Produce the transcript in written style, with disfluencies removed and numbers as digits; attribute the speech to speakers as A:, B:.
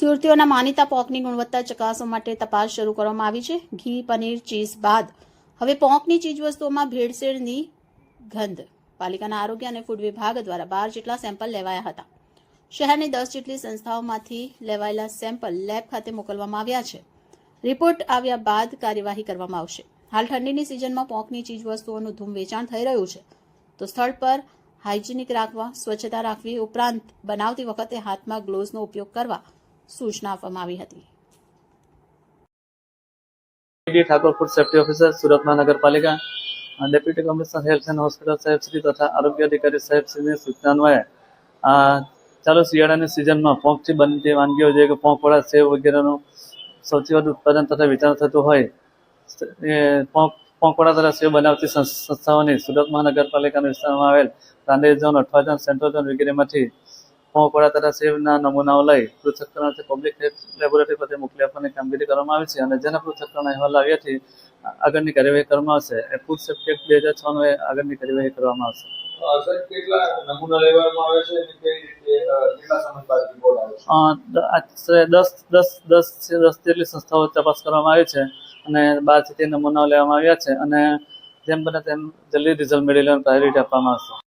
A: સુરતીઓના માનીતા પોંકની ગુણવત્તા ચકાસવા માટે તપાસ શરૂ કરવામાં આવી છે। ઘી, પનીર, ચીઝ બાદ હવે પોંકની ચીજવસ્તુઓમાં ભેળસેળની ગંધ। પાલિકાના આરોગ્ય અને ફૂડ વિભાગ દ્વારા 12 જેટલા સેમ્પલ લેવાયા હતા। શહેરની 10 જેટલી સંસ્થાઓમાંથી લેવાયેલા સેમ્પલ લેબ ખાતે મોકલવામાં આવ્યા છે। રિપોર્ટ આવ્યા બાદ કાર્યવાહી કરવામાં આવશે। હાલ ઠંડીની સિઝનમાં પોંકની ચીજવસ્તુઓનું ધૂમ વેચાણ થઈ રહ્યું છે, તો સ્થળ પર હાઇજેનિક રાખવા, સ્વચ્છતા રાખવી ઉપરાંત બનાવતી વખતે હાથમાં ગ્લોવ્સનો ઉપયોગ કરવા सूचना આપવામાં આવી હતી।
B: Thakur food safety officer Surat महानगरपालिका deputy commissioner health and hospital साहेब श्री तथा आरोग्य अधिकारी साहेब श्री सूचना अन्वये चालू શિયાળાની સિઝનમાં પોંકથી બનતી વાનગીઓ જે કે પોંકવડા, સેવ વગેરેનું સૌથી વધુ ઉત્પાદન તથા વેચાણ થતું હોય એ પોંકવડા તથા સેવ બનાવતી સંસ્થાઓની સુરત મહાનગરપાલિકાના વિસ્તારમાં આવેલ Rander zone, Athwa zone, central zone વગેરેમાંથી પોંકવડા તથા સેવના નમૂનાઓ લઈ પૃથ્થકરણથી પબ્લિક હેલ્થ લેબોરેટરી ખાતે મોકલી આપવાની કામગીરી કરવામાં આવી છે અને જેના પૃથ્થકરણ અહેવાલ આવ્યાથી આગળની કાર્યવાહી કરવામાં આવશે। એ ફૂડ સેફ્ટી એક્ટ 2006 એ આગળની કાર્યવાહી કરવામાં આવશે।
C: સર, કેટલા નમૂના લેવામાં આવે છે અને કઈ રીતે કેટલા સમય બાદ રિપોર્ટ આવે છે?
B: આશરે 10 જેટલી સંસ્થાઓ તપાસ કરવામાં આવી છે અને 12 જેટલી નમૂનાઓ લેવામાં આવ્યા છે અને જેમ બને તેમ જલ્દી રિઝલ્ટ મેળવી લેવાની પ્રાયોરિટી આપવામાં આવશે।